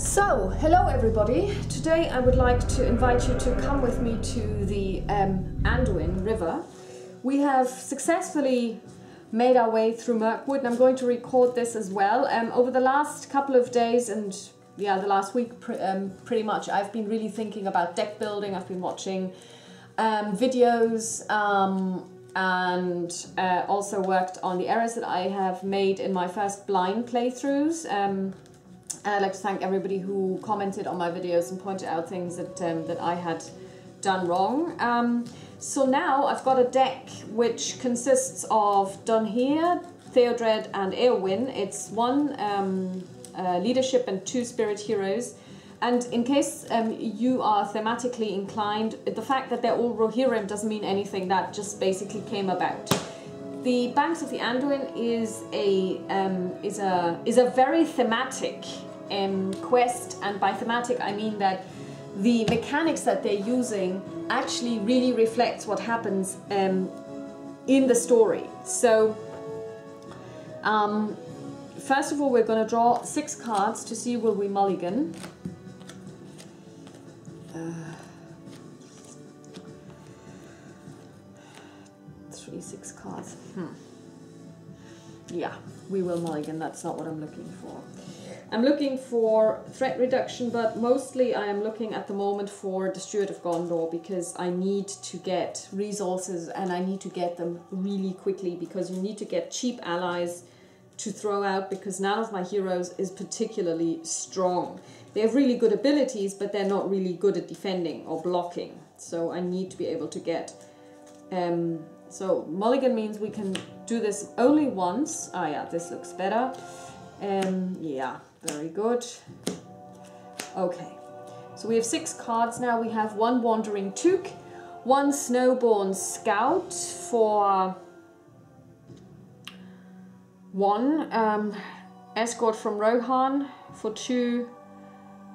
So, hello everybody. Today I would like to invite you to come with me to the Anduin river. We have successfully made our way through Mirkwood, and I'm going to record this as well. Over the last couple of days and the last week pretty much, I've been really thinking about deck building. I've been watching videos and also worked on the errors that I have made in my first blind playthroughs. I'd like to thank everybody who commented on my videos and pointed out things that, that I had done wrong. So now I've got a deck which consists of Dunhere, Theodred and Eowyn. It's one leadership and 2 spirit heroes. And in case you are thematically inclined, the fact that they're all Rohirrim doesn't mean anything. That just basically came about. The Banks of the Anduin is a very thematic quest, and by thematic I mean that the mechanics that they're using actually really reflects what happens in the story. So first of all, we're going to draw 6 cards to see will we mulligan. 6 cards. Yeah, we will mulligan. That's not what I'm looking for. I'm looking for threat reduction, but mostly I am looking at the moment for the Steward of Gondor, because I need to get resources and I need to get them really quickly, because you need to get cheap allies to throw out, because none of my heroes is particularly strong. They have really good abilities, but they're not really good at defending or blocking. So I need to be able to get... So mulligan means we can do this only once. Ah yeah, this looks better. Yeah, very good. Okay, so we have 6 cards now. We have 1 Wandering Took, 1 Snowborn Scout for 1, Escort from Rohan for 2,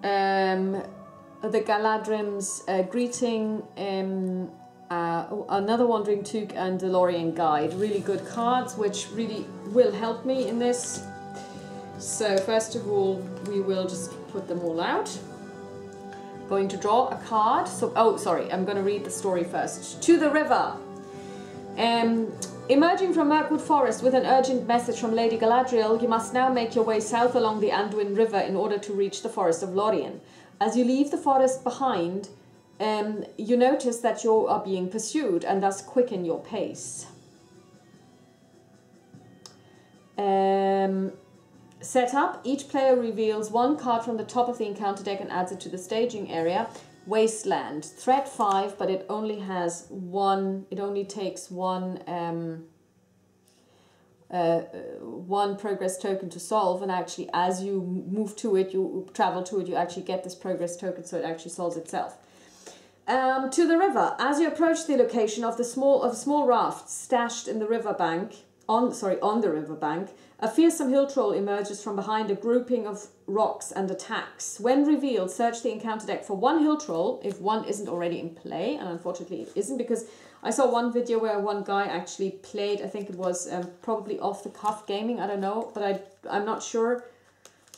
the Galadrim's Greeting, another Wandering Took and DeLorean Guide. Really good cards which really will help me in this. So first of all, we will just put them all out. Going to draw a card. So, oh sorry, I'm going to read the story first. To the river. Emerging from Mirkwood Forest with an urgent message from Lady Galadriel, you must now make your way south along the Anduin River in order to reach the forest of Lorien. As you leave the forest behind, you notice that you are being pursued, and thus quicken your pace. Setup. Each player reveals 1 card from the top of the encounter deck and adds it to the staging area. Wasteland. Threat 5, but it only has 1, it only takes 1 progress token to solve, and actually as you move to it, you travel to it, you actually get this progress token, so it actually solves itself. To the river. As you approach the location of a small raft stashed in the riverbank, on the riverbank, a fearsome hill troll emerges from behind a grouping of rocks and attacks. When revealed, search the encounter deck for 1 hill troll if 1 isn't already in play, and unfortunately it isn't, because I saw one video where one guy actually played, I think it was probably off the cuff gaming, I don't know, but I'm not sure,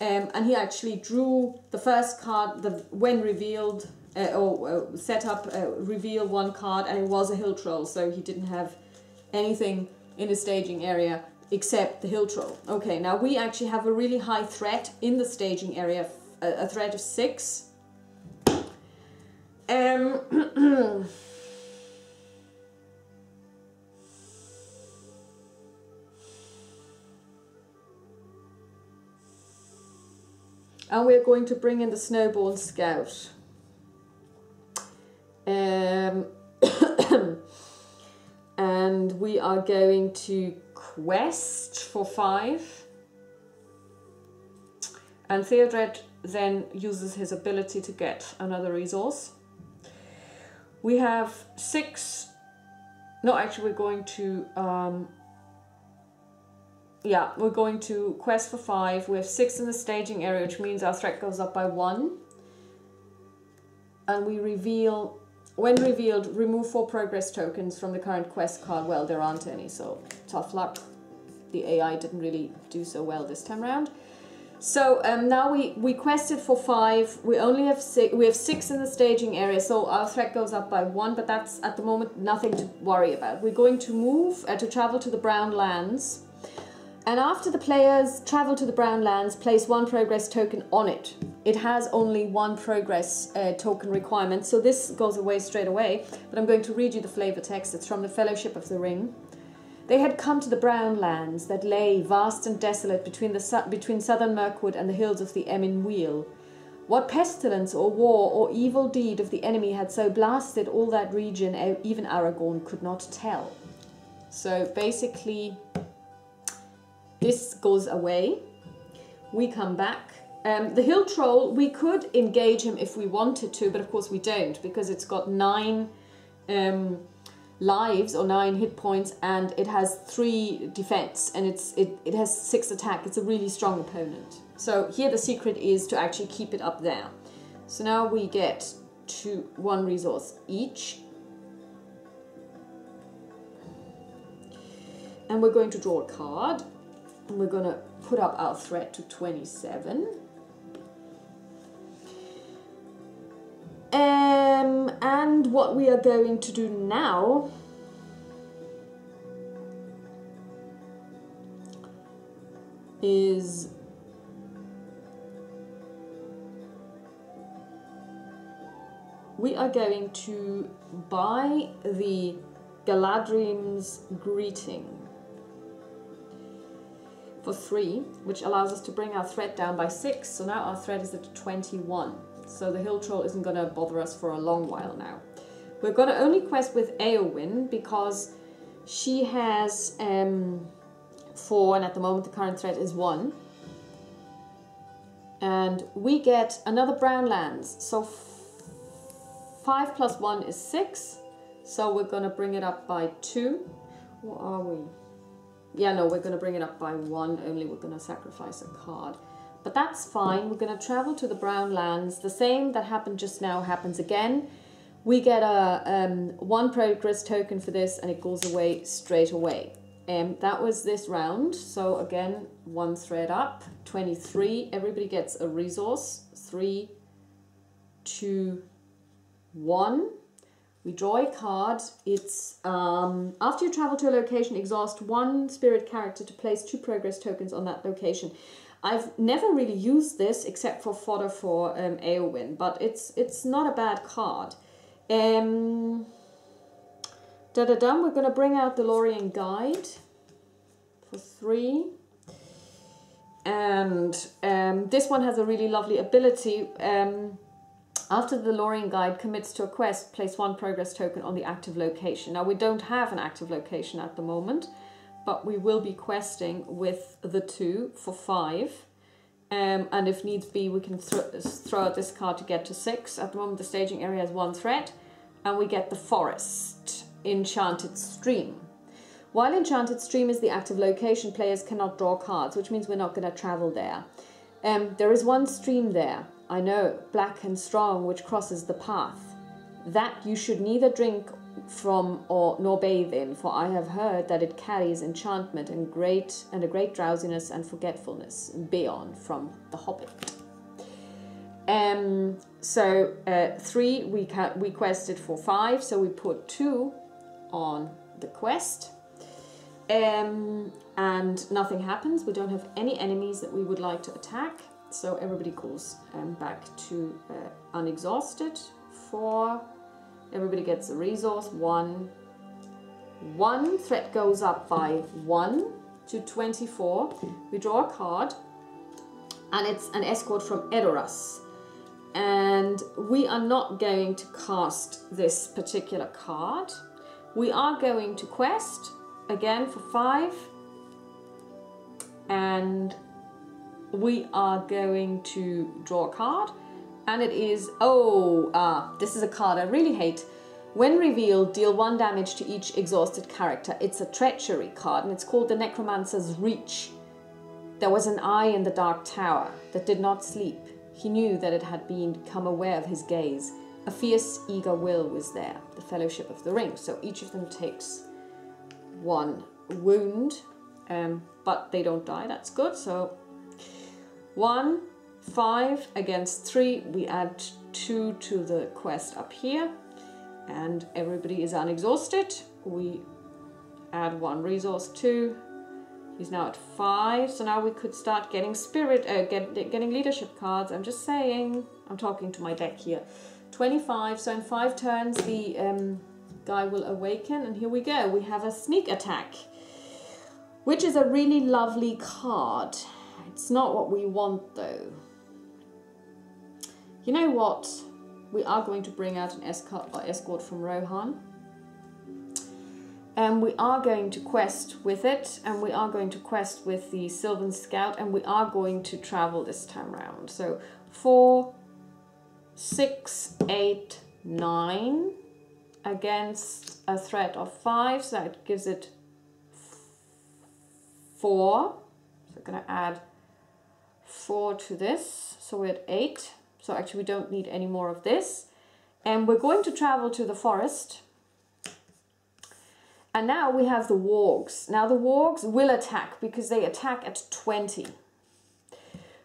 and he actually drew the first card, when revealed, set up, reveal 1 card, and it was a hill troll, so he didn't have anything in the staging area except the hill troll. Okay, now we actually have a really high threat in the staging area, a threat of 6. And we're going to bring in the Snowborn Scout. And we are going to quest for 5. And Theodred then uses his ability to get another resource. We have 6. No, actually we're going to we're going to quest for 5. We have 6 in the staging area, which means our threat goes up by 1. And we reveal, when revealed, remove 4 progress tokens from the current quest card. Well, there aren't any, so tough luck. The AI didn't really do so well this time around. So now we quested for 5. We only have 6. We have 6 in the staging area, so our threat goes up by 1. But that's at the moment nothing to worry about. We're going to move to travel to the Brown Lands, and after the players travel to the Brown Lands, place 1 progress token on it. It has only 1 progress token requirement, so this goes away straight away. But I'm going to read you the flavor text. It's from the Fellowship of the Ring. They had come to the Brown Lands that lay vast and desolate between southern Mirkwood and the hills of the Emyn Wheel. What pestilence or war or evil deed of the enemy had so blasted all that region, even Aragorn could not tell. So basically, this goes away. We come back. The Hill Troll, we could engage him if we wanted to, but of course we don't, because it's got 9... lives or 9 hit points, and it has 3 defense, and it has 6 attack. It's a really strong opponent. So here the secret is to actually keep it up there. So now we get to 1 resource each, and we're going to draw a card, and we're going to put up our threat to 27. And what we are going to do now is we are going to buy the Galadrim's Greeting for 3, which allows us to bring our threat down by 6. So now our threat is at 21. So the Hill Troll isn't going to bother us for a long while now. We're going to only quest with Eowyn because she has 4, and at the moment the current threat is 1. And we get another Brown Lands. So 5 plus 1 is 6. So we're going to bring it up by 2. What are we? Yeah, no, we're going to bring it up by 1. Only we're going to sacrifice a card. But that's fine. We're going to travel to the Brown Lands. The same that happened just now happens again. We get a 1 progress token for this, and it goes away straight away. That was this round. So again, 1 thread up, 23. Everybody gets a resource. 3, 2, 1. We draw a card. It's after you travel to a location, exhaust 1 spirit character to place 2 progress tokens on that location. I've never really used this except for fodder for Eowyn, but it's not a bad card. We're going to bring out the Lorien Guide for 3. And this one has a really lovely ability. After the Lorien Guide commits to a quest, place 1 progress token on the active location. Now we don't have an active location at the moment, but we will be questing with the 2 for 5. And if needs be, we can throw out this card to get to 6. At the moment, the staging area has 1 threat, and we get the Forest, Enchanted Stream. While Enchanted Stream is the active location, players cannot draw cards, which means we're not going to travel there. There is 1 stream there, I know, black and strong, which crosses the path. That you should neither drink from nor bathe in, for I have heard that it carries enchantment and a great drowsiness and forgetfulness, Beorn from The Hobbit. 3 we quested for 5, so we put 2 on the quest, and nothing happens. We don't have any enemies that we would like to attack, so everybody goes back to unexhausted. 4. Everybody gets a resource. 1. 1 threat goes up by 1 to 24. We draw a card, and it's an escort from Edoras. And we are not going to cast this particular card. We are going to quest again for 5. And we are going to draw a card. And it is, this is a card I really hate. When revealed, deal 1 damage to each exhausted character. It's a treachery card, and it's called the Necromancer's Reach. There was an eye in the dark tower that did not sleep. He knew that it had become aware of his gaze. A fierce, eager will was there, the Fellowship of the Ring. So each of them takes 1 wound, but they don't die, that's good. So 1, 5 against 3. We add 2 to the quest up here, and everybody is unexhausted. We add 1 resource, 2. He's now at 5, so now we could start getting getting leadership cards. I'm just saying, I'm talking to my deck here. 25, so in 5 turns the guy will awaken, and here we go. We have a sneak attack, which is a really lovely card. It's not what we want though. You know what? We are going to bring out an escort from Rohan. And we are going to quest with it, and we are going to quest with the Sylvan Scout, and we are going to travel this time round. So 4, 6, 8, 9 against a threat of 5, so that gives it 4. So we're going to add 4 to this, so we're at 8. So actually we don't need any more of this. And we're going to travel to the forest. And now we have the wargs. Now the wargs will attack because they attack at 20.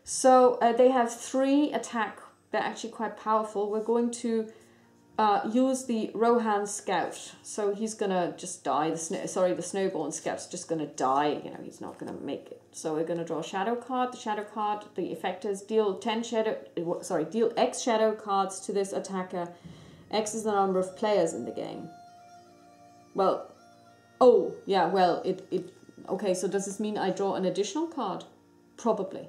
So they have 3 attack. They're actually quite powerful. We're going to use the Rohan Scout. So he's gonna just die. The Snowborn Scout's just gonna die. You know, he's not gonna make it. So we're gonna draw a shadow card. The shadow card, the effect is deal X shadow cards to this attacker. X is the number of players in the game. Well, oh yeah, well okay, so does this mean I draw an additional card? Probably.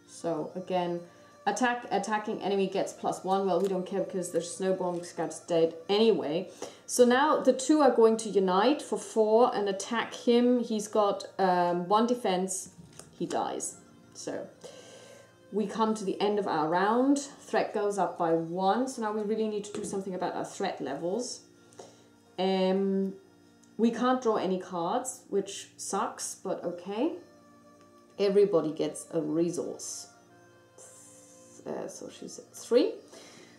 So again, attacking enemy gets +1. Well, we don't care because the Snowborn Scout's dead anyway. So now the 2 are going to unite for 4 and attack him. He's got 1 defense. He dies. So we come to the end of our round. Threat goes up by 1. So now we really need to do something about our threat levels. We can't draw any cards, which sucks, but okay. Everybody gets a resource. So she's at 3.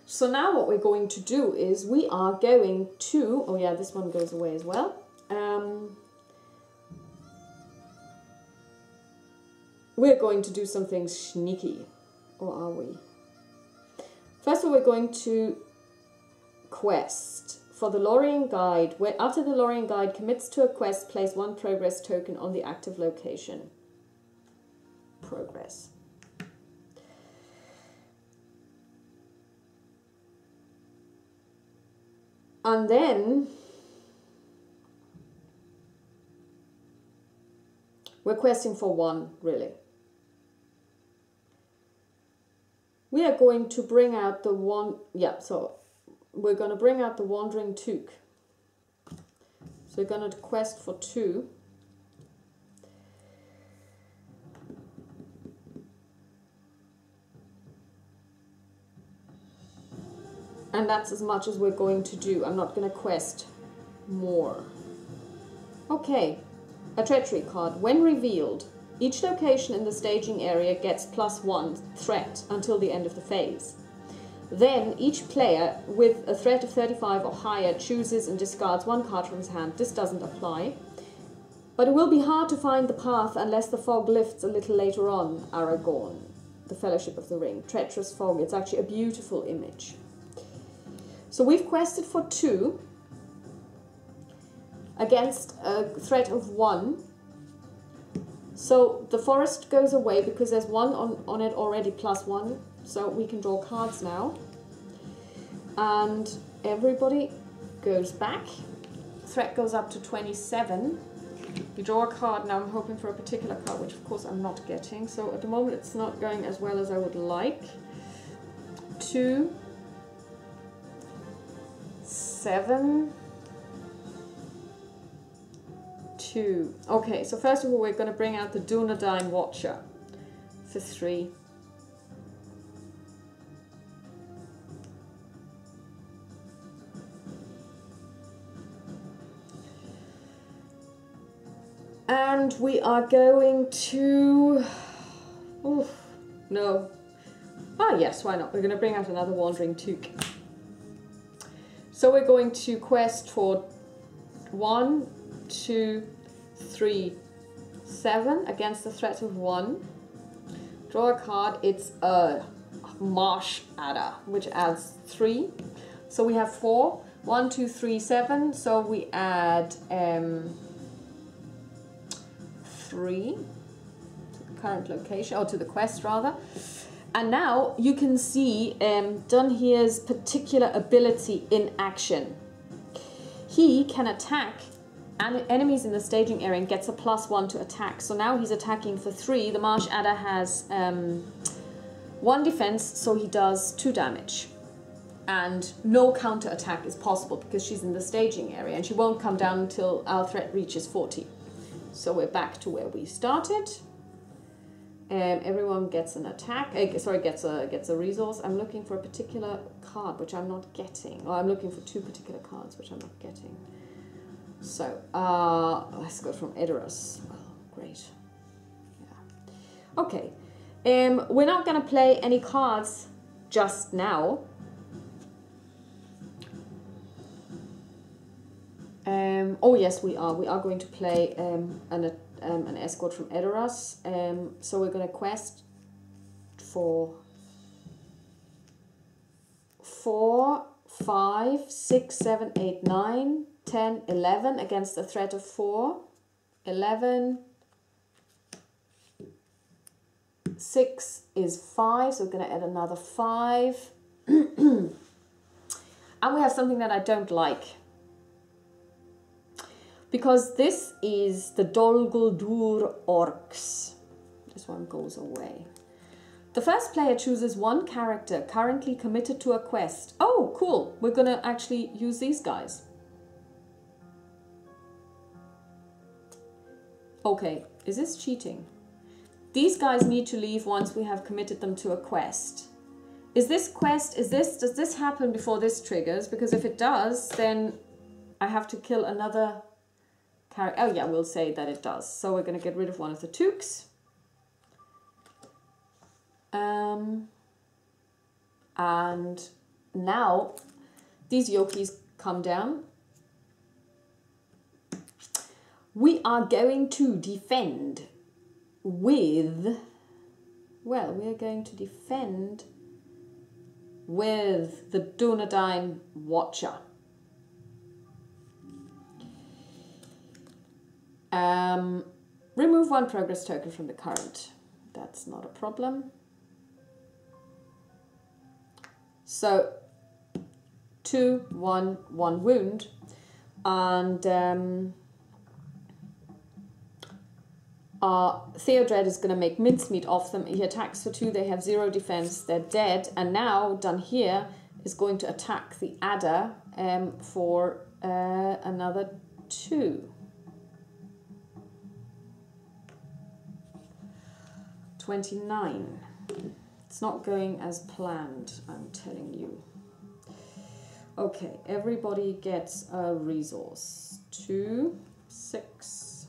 So now what we're going to do is we are going to, oh yeah, this one goes away as well. We're going to do something sneaky, or are we? First of all, we're going to quest for the Lorien Guide. Where after the Lorien Guide commits to a quest, place 1 progress token on the active location. Progress. And then we're questing for 1, really. We are going to bring out the we're going to bring out the Wandering Took. So we're going to quest for 2. And that's as much as we're going to do. I'm not going to quest more. Okay, a treachery card. When revealed, each location in the staging area gets +1 threat until the end of the phase. Then each player with a threat of 35 or higher chooses and discards 1 card from his hand. This doesn't apply. But it will be hard to find the path unless the fog lifts a little later on. Aragorn, the Fellowship of the Ring. Treacherous fog. It's actually a beautiful image. So we've quested for 2 against a threat of 1. So the forest goes away because there's 1 on it already +1. So we can draw cards now. And everybody goes back. Threat goes up to 27. We draw a card. Now I'm hoping for a particular card, which of course I'm not getting. So at the moment it's not going as well as I would like. 2, 7, 2. Okay, so first of all we're going to bring out the Dunedain Watcher for 3. And we are going to... Oh, no. Ah, yes, why not? We're going to bring out another Wandering Took. So we're going to quest for 1, 2, 3, 7 against the threat of 1. Draw a card. It's a Marsh Adder, which adds 3. So we have 4. 1, 2, 3, 7. So we add 3 to the current location, or to the quest rather. And now you can see Dunhere's particular ability in action. He can attack enemies in the staging area and gets a +1 to attack. So now he's attacking for 3. The Marsh Adder has 1 defense, so he does 2 damage. And no counter attack is possible because she's in the staging area and she won't come down until our threat reaches 40. So we're back to where we started. Everyone gets an attack, gets a resource. I'm looking for a particular card which I'm not getting. Or I'm looking for 2 particular cards which I'm not getting. So let's go from Edoras. Oh, great. Yeah. Okay. We're not going to play any cards just now. Oh yes, we are. We are going to play an escort from Edoras. So we're going to quest for 4, 5, 6, 7, 8, 9, 10, 11 against a threat of 4. 11. 6 is 5, so we're going to add another 5. And we have something that I don't like. Because this is the Dol Guldur Orcs. This one goes away. The first player chooses 1 character currently committed to a quest. Oh, cool. We're going to actually use these guys. Okay, is this cheating? These guys need to leave once we have committed them to a quest. Does this happen before this triggers? Because if it does, then I have to kill another character. Oh yeah, we'll say that it does. So we're going to get rid of one of the Tooks. And now these Yokis come down. We are going to defend with, well, we are going to defend with the Dunedain Watcher. Remove 1 progress token from the current. That's not a problem. So 2, 1, 1 wound, and Theodred is going to make mincemeat of them. He attacks for 2. They have 0 defense. They're dead. And now Dunhere is going to attack the Adder for another 2. 29. It's not going as planned, I'm telling you. Okay, everybody gets a resource. 2, 6,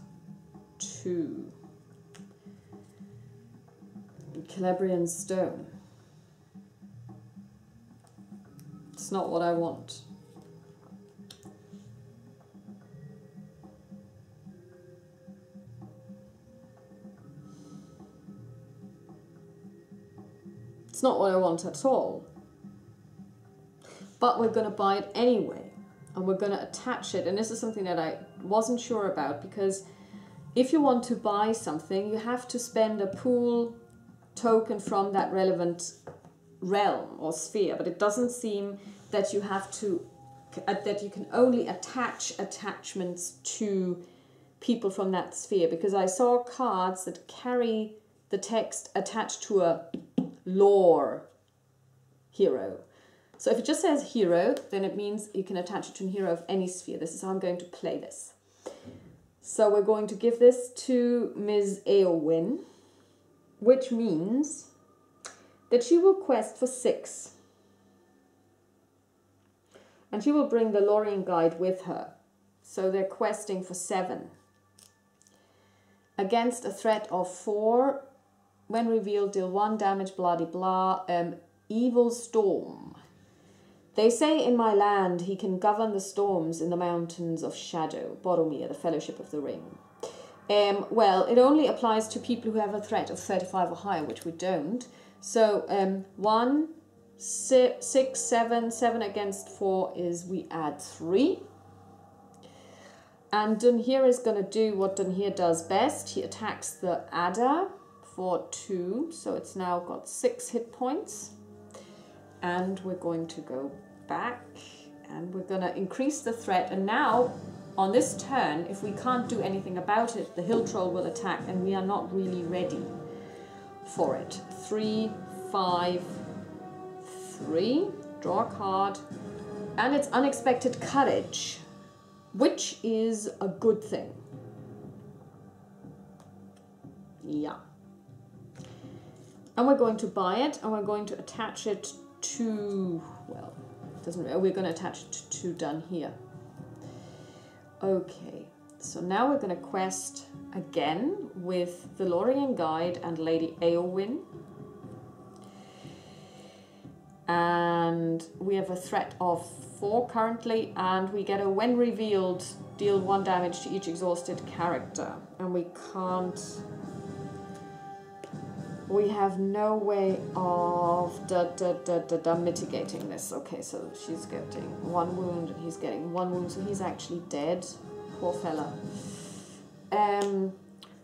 2. Calabrian stone. It's not what I want. It's not what I want at all. But we're going to buy it anyway. And we're going to attach it. And this is something that I wasn't sure about, because if you want to buy something, you have to spend a pool token from that relevant realm or sphere. But it doesn't seem that you have to, that you can only attach attachments to people from that sphere. Because I saw cards that carry the text attached to a LotR hero. So if it just says hero, then it means you can attach it to a hero of any sphere. This is how I'm going to play this. So we're going to give this to Ms. Eowyn, which means that she will quest for 6. And she will bring the Lorien Guide with her. So they're questing for 7. Against a threat of 4. When revealed, deal 1 damage, blah, blah, blah. Evil Storm. They say in my land he can govern the storms in the mountains of shadow. Boromir, the Fellowship of the Ring. Well, it only applies to people who have a threat of 35 or higher, which we don't. So 1, 6, 7, 7 against 4 is we add 3. And Dunhir is going to do what Dunhir does best. He attacks the adder for 2. So it's now got 6 hit points. And we're going to go back and we're going to increase the threat. And now on this turn, if we can't do anything about it, the hill troll will attack and we are not really ready for it. 3, 5, 3, draw a card, and it's unexpected courage, which is a good thing. Yeah. And we're going to buy it and we're going to attach it to, well, doesn't matter, we're going to attach it to done here. Okay, so now we're going to quest again with the Lorien Guide and Lady Eowyn. And we have a threat of 4 currently, and we get a when revealed, deal 1 damage to each exhausted character. And we can't, we have no way of mitigating this. Okay, so she's getting 1 wound and he's getting 1 wound, so he's actually dead. Poor fella.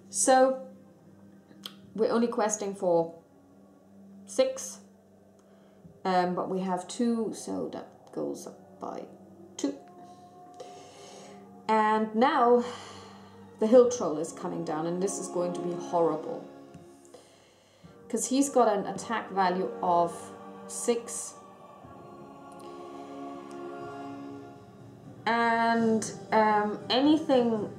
So we're only questing for 6, but we have 2, so that goes up by 2. And now the hill troll is coming down, and this is going to be horrible. Because he's got an attack value of 6. And anything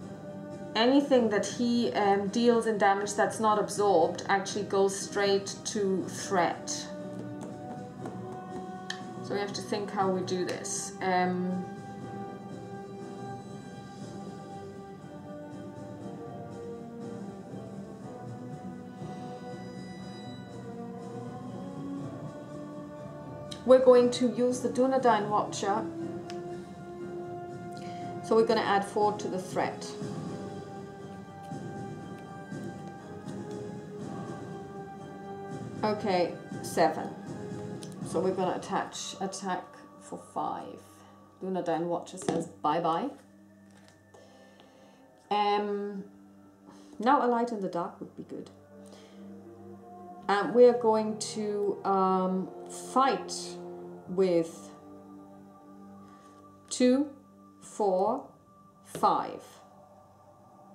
that he deals in damage that's not absorbed actually goes straight to threat. So we have to think how we do this. We're going to use the Dunedain Watcher. So we're going to add 4 to the threat. Okay, 7. So we're going to attack for 5. Dunedain Watcher says bye-bye. Now a light in the dark would be good. And we're going to fight with 2, 4, 5.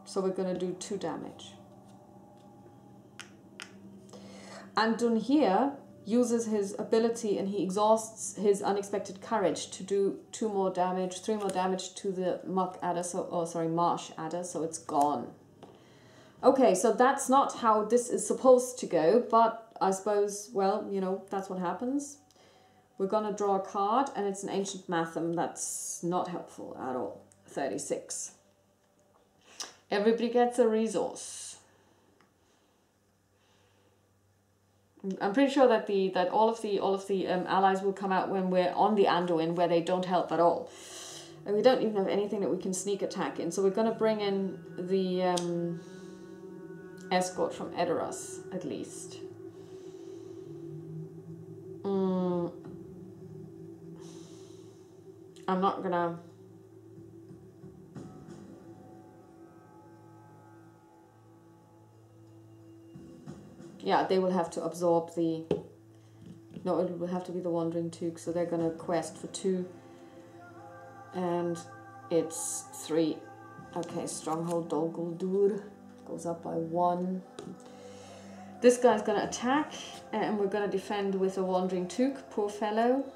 So we're going to do 2 damage. Andun here uses his ability and he exhausts his unexpected courage to do 2 more damage, 3 more damage to the muck adder, marsh adder, so it's gone. Okay, so that's not how this is supposed to go, but I suppose, well, you know, that's what happens. We're going to draw a card, and it's an Ancient Mathem. That's not helpful at all. 36. Everybody gets a resource. I'm pretty sure that all of the allies will come out when we're on the Anduin, where they don't help at all. And we don't even have anything that we can sneak attack in, so we're going to bring in the escort from Edoras, at least. I'm not gonna... Yeah, they will have to absorb the... No, it will have to be the Wandering Took, so they're gonna quest for 2. And it's 3. Okay, Stronghold Dol Guldur goes up by 1. This guy's gonna attack, and we're gonna defend with a Wandering Took, poor fellow.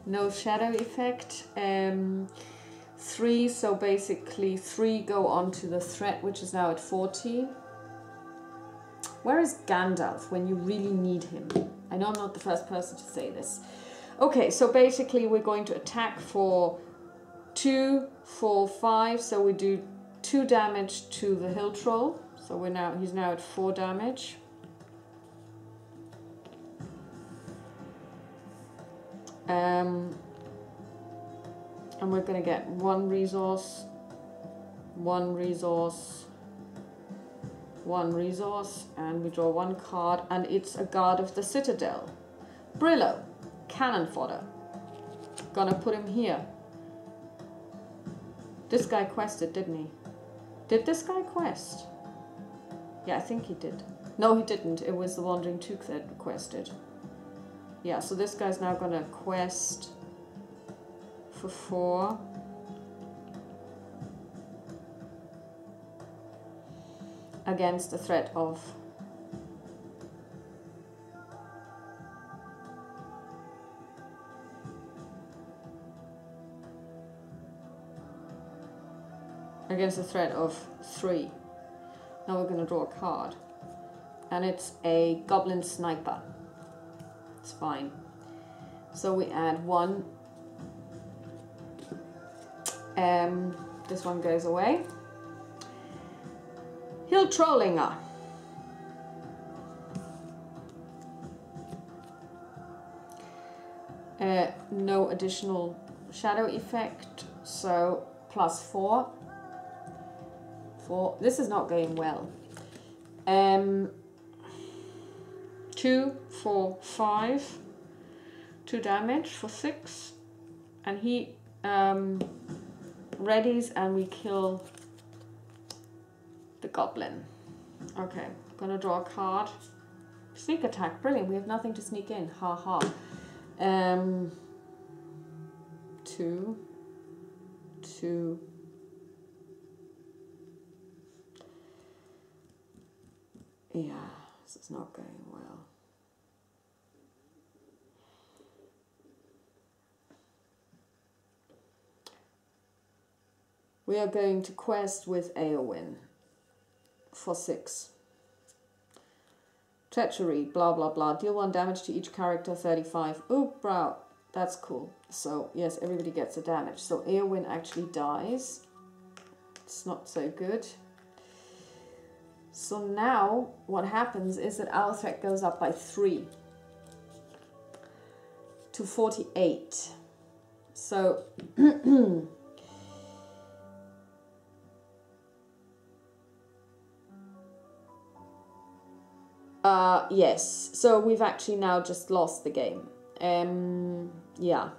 No shadow effect. 3, so basically 3 go on to the threat, which is now at 40. Where is Gandalf when you really need him? I know I'm not the first person to say this. Okay, so basically we're going to attack for 2, 4, 5, so we do 2 damage to the hill troll. So he's now at 4 damage. And we're going to get 1 resource, 1 resource, 1 resource, and we draw 1 card, and it's a Guard of the Citadel. Brillo, cannon fodder. Gonna put him here. This guy quested, didn't he? Did this guy quest? Yeah, I think he did. No, he didn't. It was the Wandering Took that requested. Yeah, so this guy's now gonna quest for 4. Against the threat of against the threat of 3. Now we're going to draw a card, and it's a Goblin Sniper. It's fine. So we add 1. This one goes away. Hill Trollinger. No additional shadow effect, so +4. This is not going well. 2, 4, 5. 2 damage for 6. And he readies, and we kill the goblin. Okay, gonna draw a card. Sneak attack, brilliant. We have nothing to sneak in. Ha ha. 2, 2. Yeah, this is not going well. We are going to quest with Anduin for 6. Treachery, blah blah blah. Deal 1 damage to each character, 35. Oh, bro, that's cool. So yes, everybody gets a damage. So Anduin actually dies. It's not so good. So now what happens is that our threat goes up by 3 to 48. So yes, so we've actually now just lost the game. Yeah.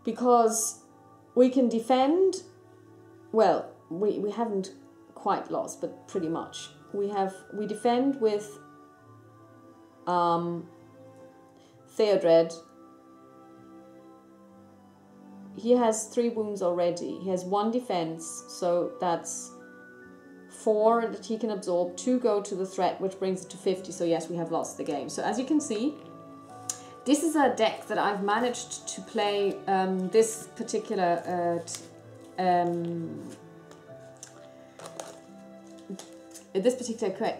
Because we can defend, well, we haven't quite lost, but pretty much. We defend with Theodred. He has 3 wounds already. He has 1 defense, so that's 4 that he can absorb. 2 go to the threat, which brings it to 50. So yes, we have lost the game. So as you can see, this is a deck that I've managed to play this particular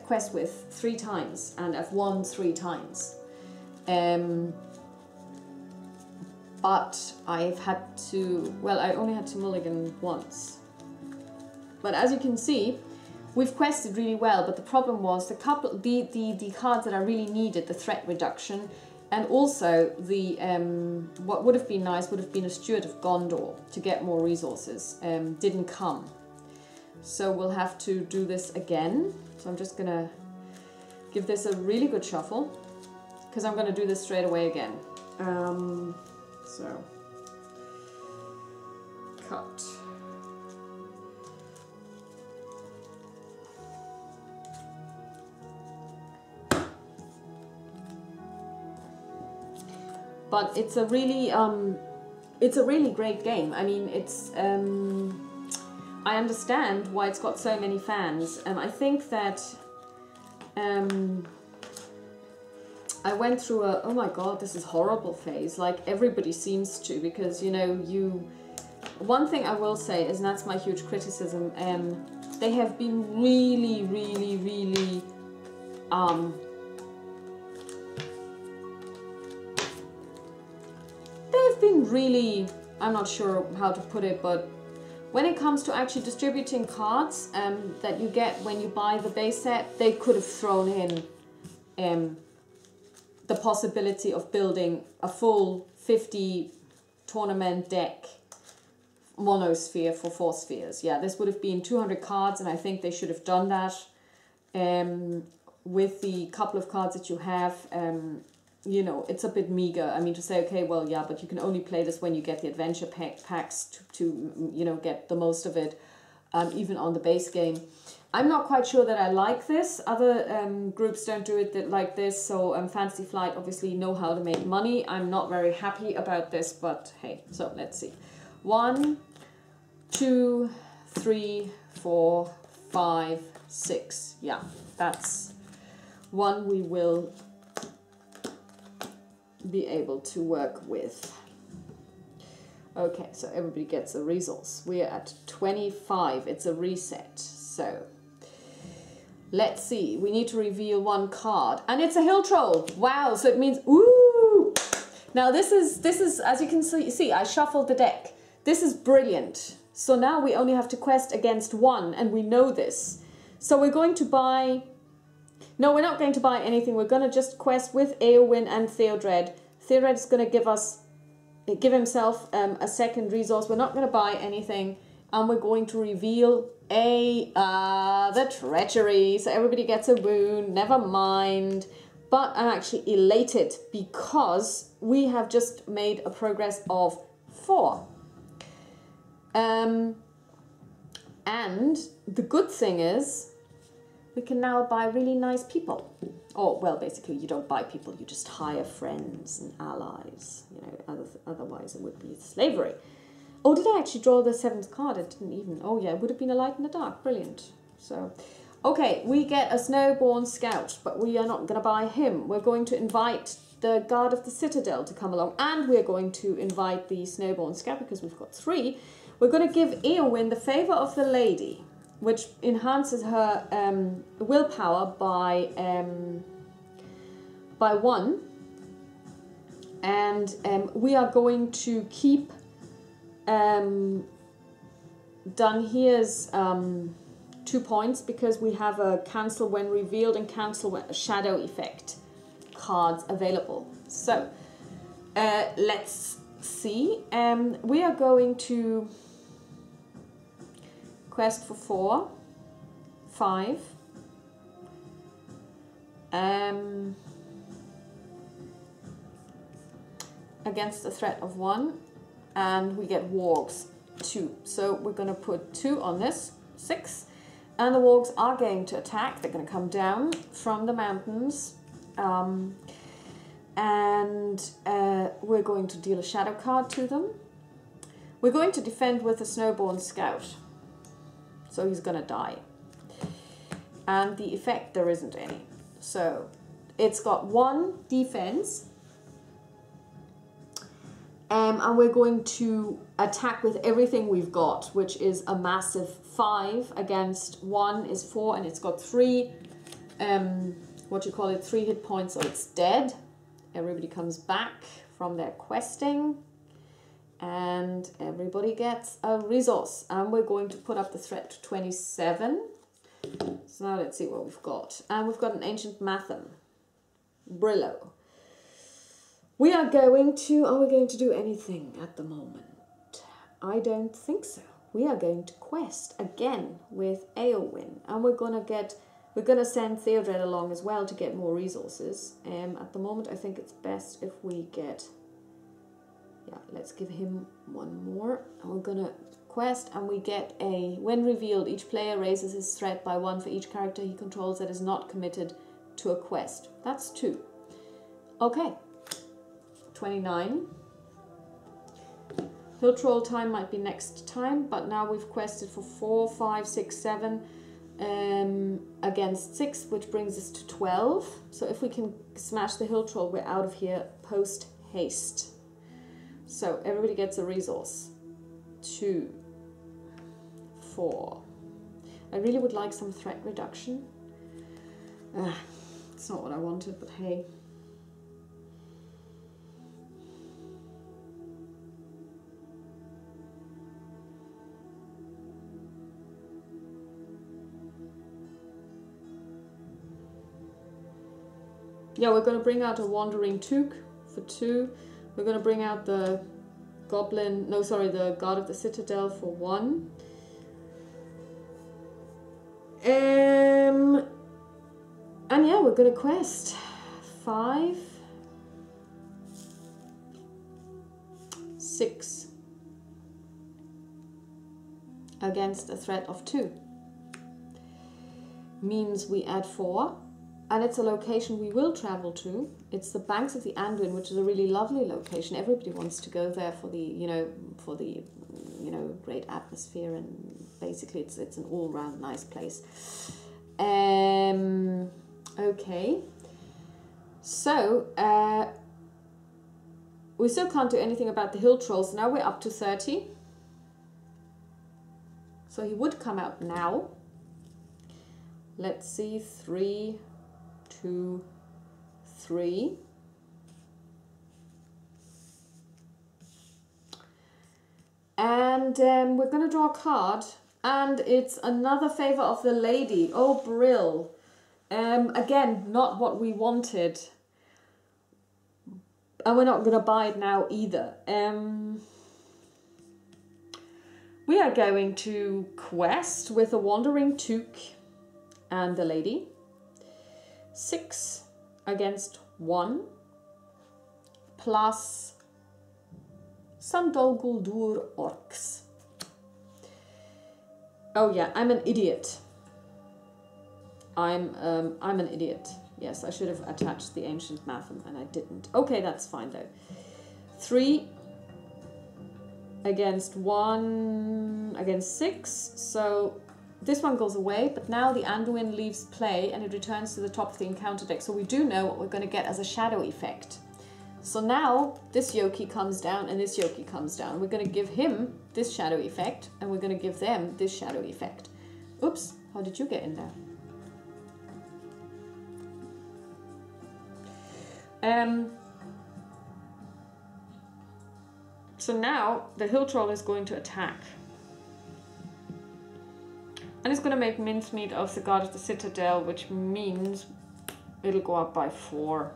quest with 3 times, and I've won 3 times. But I've had to, well, I only had to mulligan once. But as you can see, we've quested really well, but the problem was the cards that I really needed, the threat reduction, and also the what would have been nice would have been a Steward of Gondor to get more resources, didn't come. So we'll have to do this again. So I'm just gonna give this a really good shuffle, because I'm gonna do this straight away again. So cut. But it's a really great game. I mean, it's I understand why it's got so many fans. I think that I went through a oh my god, this is horrible phase, like everybody seems to, because you know, one thing I will say is, and that's my huge criticism, they have been really I'm not sure how to put it, but when it comes to actually distributing cards that you get when you buy the base set, they could have thrown in the possibility of building a full 50 tournament deck monosphere for 4 spheres. Yeah, this would have been 200 cards, and I think they should have done that with the couple of cards that you have. You know, it's a bit meager. I mean, to say, okay, well, yeah, but you can only play this when you get the adventure packs to you know, get the most of it, even on the base game. I'm not quite sure that I like this. Other groups don't do it like this. So Fantasy Flight obviously know how to make money. I'm not very happy about this, but hey, so let's see. 1, 2, 3, 4, 5, 6. Yeah, that's one we will be able to work with. Okay, so everybody gets a resource. We are at 25. It's a reset. So let's see. We need to reveal 1 card, and it's a hill troll. Wow! So it means ooh. Now this is as you can see. I shuffled the deck. This is brilliant. So now we only have to quest against 1, and we know this. So we're going to buy. No, we're not going to buy anything. We're going to just quest with Anduin and Theodred. Theodred is going to give himself a second resource. We're not going to buy anything. And we're going to reveal the treachery. So everybody gets a wound. Never mind. But I'm actually elated because we have just made a progress of 4. And the good thing is, we can now buy really nice people. Oh, well, basically you don't buy people, you just hire friends and allies. You know, otherwise it would be slavery. Oh, did I actually draw the 7th card? I didn't even. Oh yeah, it would have been a light in the dark. Brilliant. So, okay, we get a Snowborn Scout, but we are not going to buy him. We're going to invite the Guard of the Citadel to come along, and we're going to invite the Snowborn Scout because we've got 3. We're going to give Anduin the Favor of the Lady, which enhances her willpower by 1. And we are going to keep Dunhere's 2 points because we have a cancel when revealed and cancel when shadow effect cards available. So let's see. We are going to quest for 4, 5. Against the threat of 1, and we get wargs 2. So we're going to put 2 on this, 6, and the wargs are going to attack. They're going to come down from the mountains, and we're going to deal a shadow card to them. We're going to defend with a Snowborn Scout. So he's going to die. And the effect, there isn't any. So it's got 1 defense. And we're going to attack with everything we've got, which is a massive 5 against 1 is 4. And it's got 3, 3 hit points. So it's dead. Everybody comes back from their questing. And everybody gets a resource. And we're going to put up the threat to 27. So now let's see what we've got. And we've got an Ancient Mathem. Brillo. We are going to... Are we going to do anything at the moment? I don't think so. We are going to quest again with Anduin. And we're going to send Theodred along as well to get more resources. At the moment, I think it's best if we get... Yeah, let's give him 1 more. And we're going to quest, and we get a... When revealed, each player raises his threat by 1 for each character he controls that is not committed to a quest. That's 2. Okay. 29. Hill Troll time might be next time, but now we've quested for 4, 5, 6, 7 against 6, which brings us to 12. So if we can smash the Hill Troll, we're out of here post haste. So everybody gets a resource. 2, 4. I really would like some threat reduction. It's not what I wanted, but hey. Yeah, we're going to bring out a Wandering Took for 2. We're going to bring out the goblin, no sorry, the guard of the citadel for 1. And yeah, we're gonna quest 5, 6 against a threat of 2. Means we add 4, and it's a location we will travel to. It's the banks of the Anduin, which is a really lovely location. Everybody wants to go there for the, great atmosphere, and basically it's an all-round nice place. Okay. So, we still can't do anything about the hill trolls. Now we're up to 30. So he would come out now. Let's see, 3, 2, 3. And we're going to draw a card. And it's another favor of the lady. Oh, Brill. Again, not what we wanted. And we're not going to buy it now either. We are going to quest with a Wandering Took and the lady. 6 against 1. Plus some Dol Guldur orcs. Oh yeah, I'm an idiot. I'm an idiot. Yes, I should have attached the ancient math and I didn't. Okay, that's fine though. 3 against 1 against 6. So this one goes away, but now the Anduin leaves play and it returns to the top of the encounter deck. So we do know what we're going to get as a shadow effect. So now this Yoki comes down and this Yoki comes down. We're going to give him this shadow effect and we're going to give them this shadow effect. Oops, how did you get in there? So now the hill troll is going to attack. And it's going to make mincemeat of the guard of the citadel, which means it'll go up by 4.